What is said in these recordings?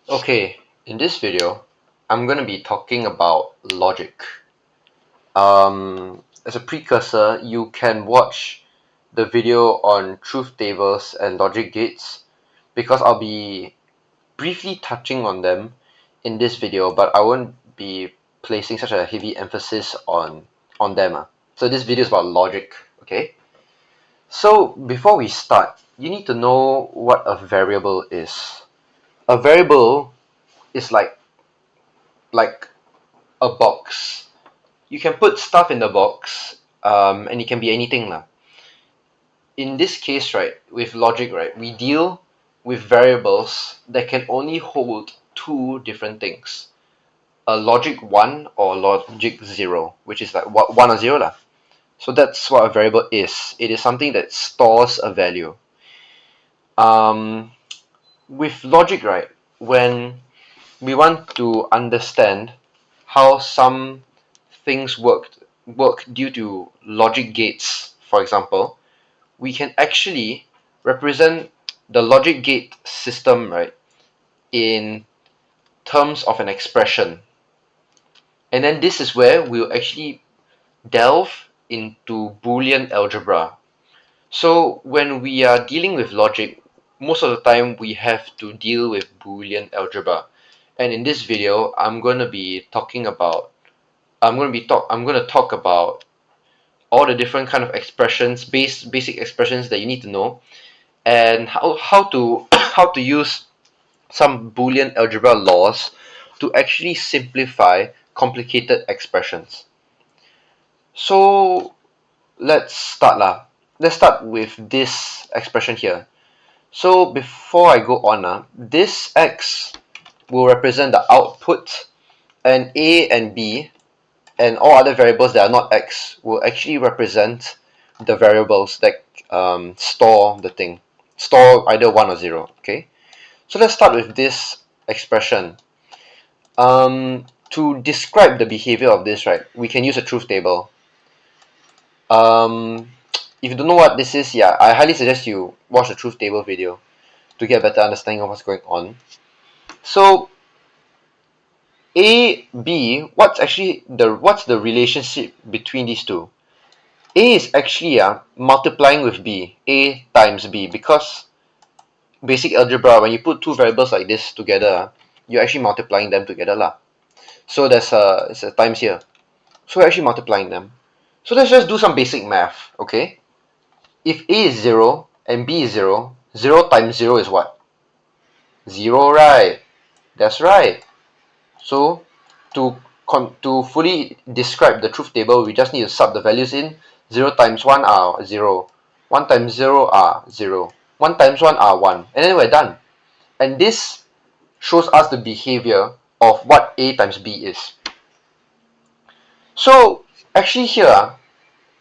Okay, in this video, I'm going to be talking about logic. As a precursor, you can watch the video on truth tables and logic gates because I'll be briefly touching on them in this video, but I won't be placing such a heavy emphasis on them. So this video is about logic, okay? So before we start, you need to know what a variable is. A variable is like a box. You can put stuff in the box, and it can be anything lah. In this case, right, with logic, right, we deal with variables that can only hold two different things: a logic 1 or logic 0, which is like 1 or 0 lah. So that's what a variable is. It is something that stores a value. Um, with logic, right, when we want to understand how some things work due to logic gates, for example, we can actually represent the logic gate system, right, in terms of an expression. And then this is where we'll actually delve into boolean algebra. So when we are dealing with logic, most of the time we have to deal with boolean algebra. And in this video, I'm going to talk about all the different kind of expressions, basic expressions that you need to know, and how to how to use some Boolean algebra laws to actually simplify complicated expressions. So let's start lah. Let's start with this expression here. So before I go on, this x will represent the output, and a and b and all other variables that are not x will actually represent the variables that store the thing, store either 1 or 0. Okay, so let's start with this expression. To describe the behavior of this, right, we can use a truth table. If you don't know what this is, yeah, I highly suggest you watch the truth table video to get a better understanding of what's going on. So a b, what's the relationship between these two? A is actually multiplying with b, a times b, because basic algebra, when you put two variables like this together, you're actually multiplying them together lah. So it's a times here. So we're actually multiplying them. So let's just do some basic math, okay? If a is 0 and b is 0, 0 times 0 is what? 0, right? That's right. So to fully describe the truth table, we just need to sub the values in. 0 times 1 are 0. 1 times 0 are 0. 1 times 1 are 1. And then we're done. And this shows us the behavior of what a times b is. So actually here,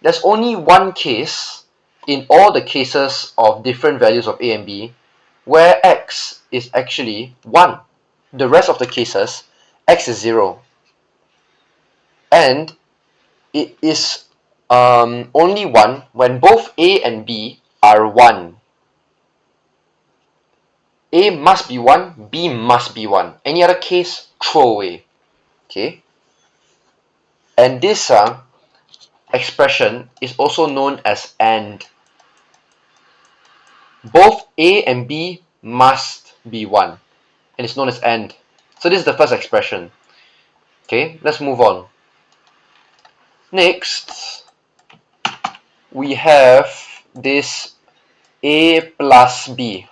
there's only one case in all the cases of different values of a and b where x is actually 1. The rest of the cases, x is 0. And it is only 1 when both a and b are 1. A must be 1, b must be 1. Any other case, throw away. Okay? And this expression is also known as AND. Both a and b must be 1. And it's known as AND. So this is the first expression. Okay, let's move on. Next, we have this a plus b.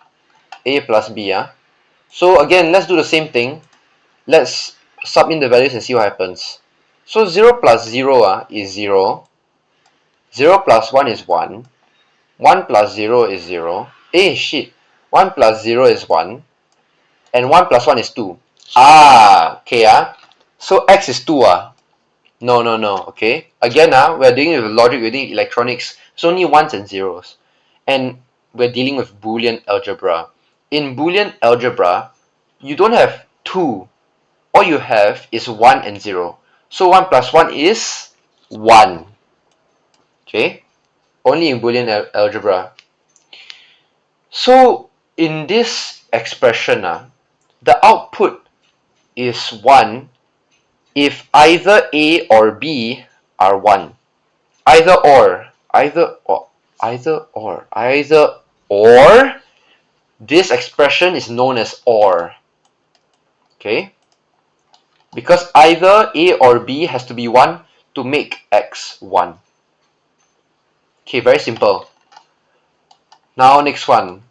A plus b. So again, let's do the same thing. Let's sub in the values and see what happens. So 0 plus 0 is 0. 0 plus 1 is 1. 1 plus 0 is 0. Shit. 1 plus 0 is 1. And 1 plus 1 is 2. Okay. So x is 2. No. Okay. Again, we're dealing with logic, we're dealing with electronics. It's only ones and zeros. And we're dealing with Boolean algebra. In Boolean algebra, you don't have 2. All you have is 1 and 0. So 1 plus 1 is 1. Okay? Only in Boolean algebra. So in this expression, the output is 1 if either A or B are 1. Either or. This expression is known as OR. Okay? Because either A or B has to be 1 to make X 1. Okay, very simple. Now, next one.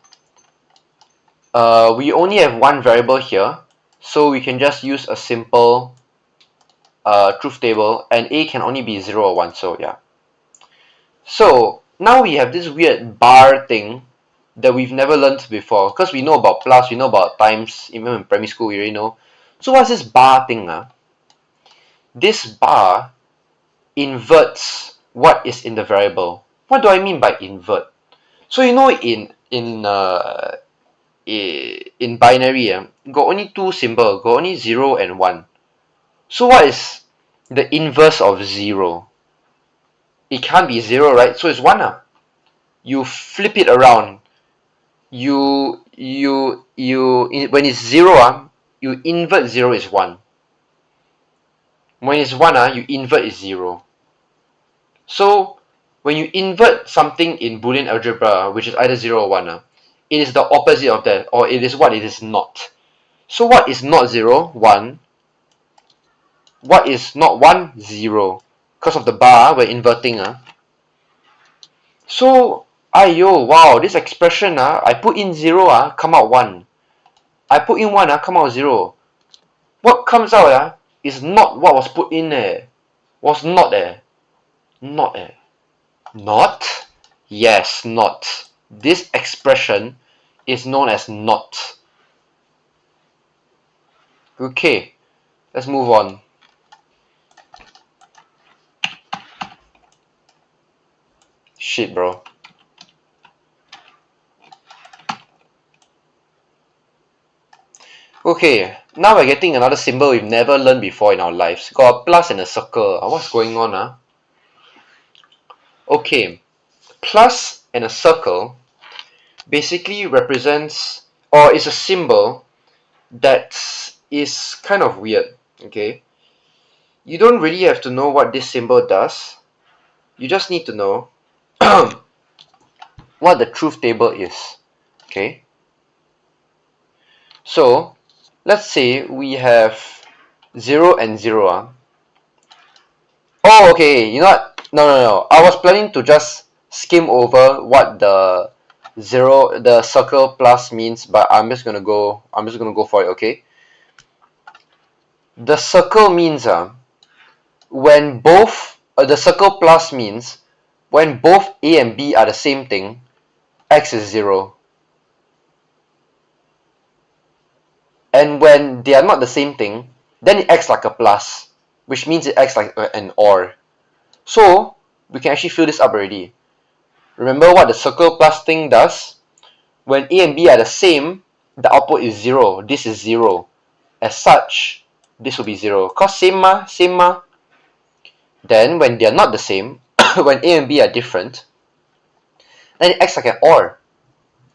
We only have one variable here, so we can just use a simple truth table, and A can only be 0 or 1, so yeah. So, now we have this weird bar thing that we've never learned before, because we know about plus, we know about times, even in primary school we already know. So what's this bar thing? This bar inverts what is in the variable. What do I mean by invert? So you know in binary, got only two symbols, got only 0 and 1. So what is the inverse of 0? It can't be 0, right? So it's 1. You flip it around. When it's 0, you invert 0 is 1. When it's 1, you invert is 0. So when you invert something in boolean algebra, which is either 0 or 1, it is the opposite of that, or it is what it is not. So what is not 0? 1. What is not 1? 0. Because of the bar, we're inverting. So, aiyo, wow, this expression, I put in 0, come out 1. I put in 1, come out 0. What comes out is not what was put in there. Was not there. Not there. Not? Yes, not. This expression is known as not. Okay, let's move on. Shit, bro. Okay, now we're getting another symbol we've never learned before in our lives. Got a plus and a circle. What's going on? Okay, plus and a circle basically represents, or is a symbol that is kind of weird. Okay, you don't really have to know what this symbol does. You just need to know what the truth table is. Okay, so let's say we have 0 and 0. Oh, okay, you know what? No. I was planning to just skim over what the circle plus means, but I'm just gonna go for it, okay? The circle means when both the circle plus means when both A and B are the same thing, X is 0. And when they are not the same thing, then it acts like a plus, which means it acts like an OR. So we can actually fill this up already. Remember what the circle plus thing does? When A and B are the same, the output is 0. This is 0. As such, this will be 0. Cause same ma. Then when they are not the same, when A and B are different, then it acts like an OR.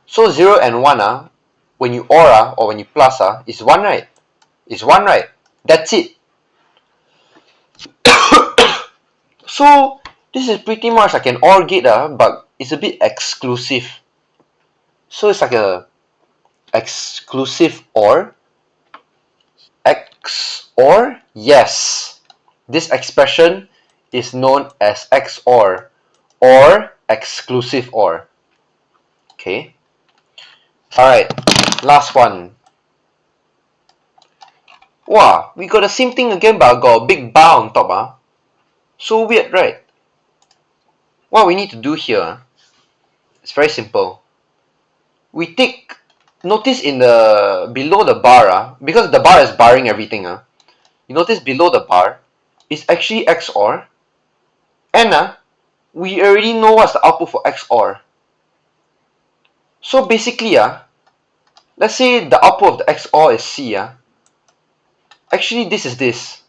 So 0 and 1, when you OR or when you plus, is 1, right? Is 1, right? That's it. So this is pretty much like an OR gate, but it's a bit exclusive. So it's like a exclusive OR. XOR? Yes. This expression is known as XOR or exclusive OR. Okay. Alright, last one. Wow, we got the same thing again, but got a big bar on top. So weird, right? What we need to do here, it's very simple. We take, notice in the below the bar, because the bar is barring everything. You notice below the bar is actually XOR, and we already know what's the output for XOR. So basically, let's say the output of the XOR is C. Actually, this is this.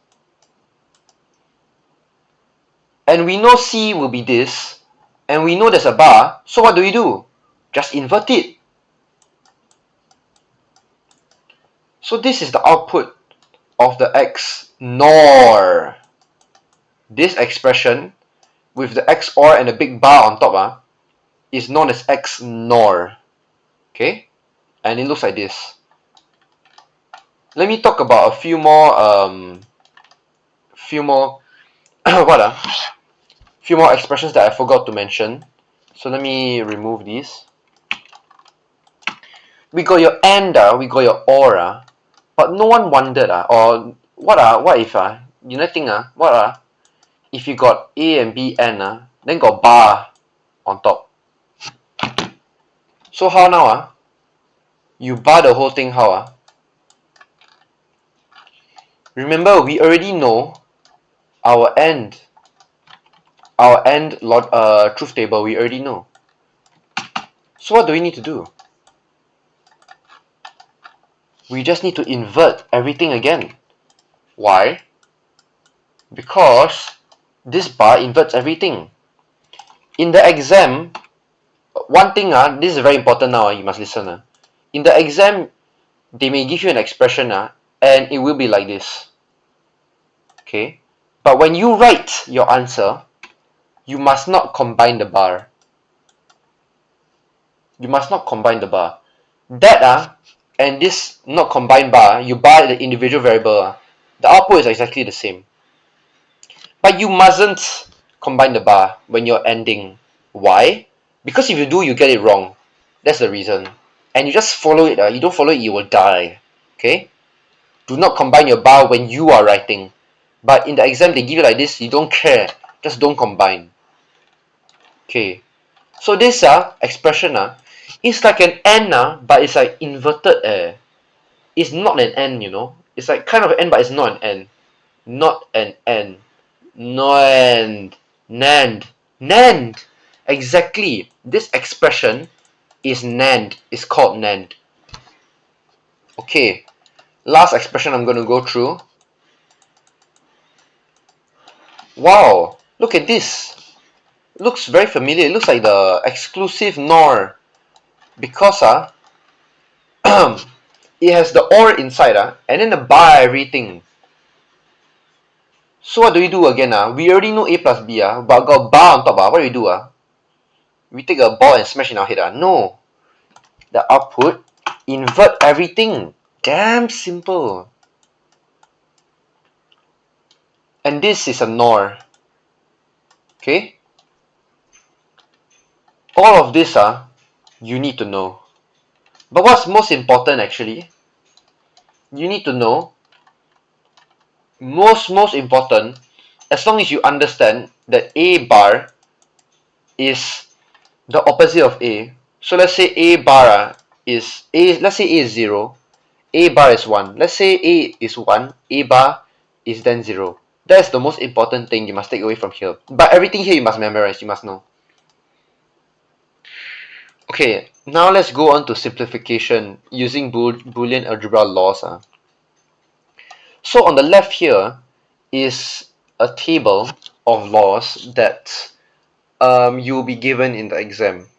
And we know C will be this. And we know there's a bar. So what do? Just invert it. So this is the output of the x nor. This expression with the XOR and a big bar on top is known as X nor. Okay? And it looks like this. Let me talk about a few more what few more expressions that I forgot to mention. So let me remove these. We got your and, we got your or, but no one wondered or what if you know think if you got A and B and then got bar on top. So how now you bar the whole thing how Remember we already know our end truth table we already know. So what do we need to do? We just need to invert everything again. Why? Because this bar inverts everything. In the exam, one thing this is very important now, you must listen. In the exam, they may give you an expression and it will be like this. Okay? But when you write your answer, you must not combine the bar. You must not combine the bar. That and this not combined bar, you bar the individual variable. The output is exactly the same. But you mustn't combine the bar when you're ending. Why? Because if you do, you get it wrong. That's the reason. And you just follow it. You don't follow it, you will die. Okay? Do not combine your bar when you are writing. But in the exam, they give you like this. You don't care. Just don't combine. Okay. So this expression it's like an and but it's like inverted. It's not an and, you know. It's like kind of an and, but it's not an and. Not an and. NAND. NAND. NAND. Exactly. This expression is NAND. It's called NAND. Okay. Last expression I'm going to go through. Wow. Look at this. It looks very familiar. It looks like the exclusive NOR. Because it has the OR inside and then the bar everything. So what do we do again? We already know A plus B, but got bar on top. What do we do? We take a ball and smash in our head. No. The output, invert everything. Damn simple. And this is a NOR. Okay? All of this, you need to know. But what's most important actually, you need to know, most important, as long as you understand that A bar is the opposite of A. So let's say A bar is A, let's say A is 0, A bar is 1. Let's say A is 1, A bar is then 0. That's the most important thing you must take away from here. But everything here you must memorize, you must know. Okay, now let's go on to simplification using Boolean algebra laws. So on the left here is a table of laws that you'll be given in the exam.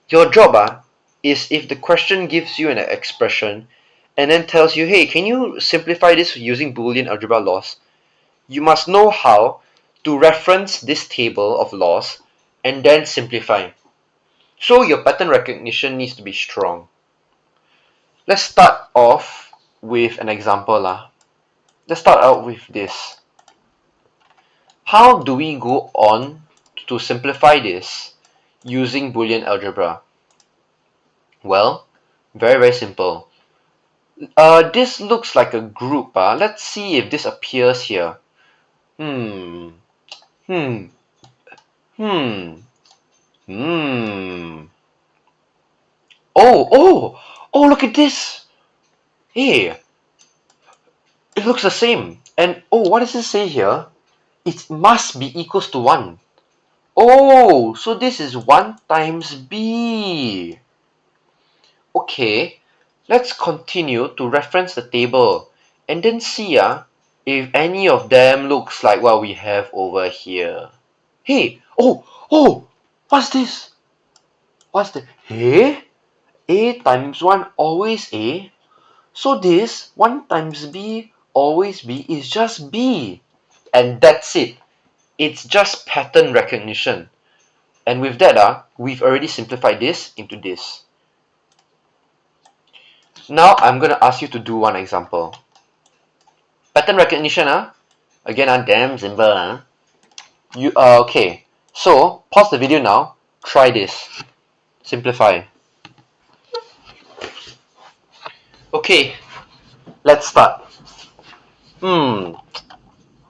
Your job is if the question gives you an expression and then tells you, hey, can you simplify this using Boolean algebra laws? You must know how to reference this table of laws and then simplify. So your pattern recognition needs to be strong. Let's start off with an example. Let's start out with this. How do we go on to simplify this using Boolean algebra? Well, very simple. This looks like a group. Let's see if this appears here. Hmm. Hmm. Hmm. Hmm. Oh, look at this. Hey, it looks the same. And oh, what does it say here? It must be equals to 1. Oh, so this is 1 times B. Okay, let's continue to reference the table and then see if any of them looks like what we have over here. Hey, what's this? What's the, hey? A times 1 always A? So this 1 times b always b is just b. And that's it. It's just pattern recognition. And with that, we've already simplified this into this. Now I'm going to ask you to do one example. Pattern recognition, again, damn simple. Okay, so pause the video now. Try this. Simplify. Okay, let's start.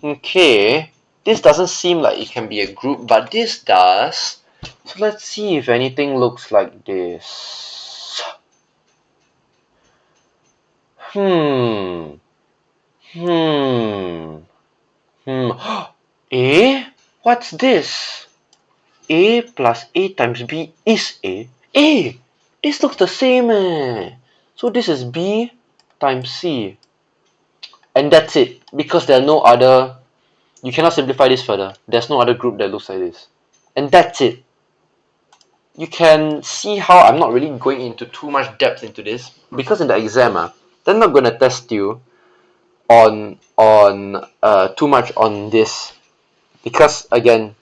Okay, this doesn't seem like it can be a group, but this does. So let's see if anything looks like this. A? What's this? A plus A times B is A. A! This looks the same So this is B times C. And that's it. Because there are no other... You cannot simplify this further. There's no other group that looks like this. And that's it. You can see how I'm not really going into too much depth into this. Because in the exam, they're not going to test you on too much on this. Because, again,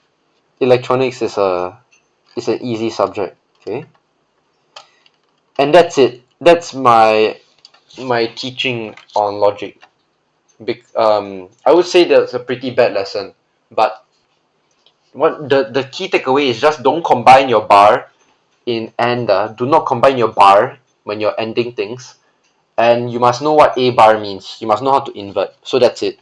electronics is an easy subject. Okay? And that's it. That's my teaching on logic. I would say that's a pretty bad lesson, but what the key takeaway is just don't combine your bar in and. Do not combine your bar when you're ending things, and you must know what a bar means. You must know how to invert. So that's it.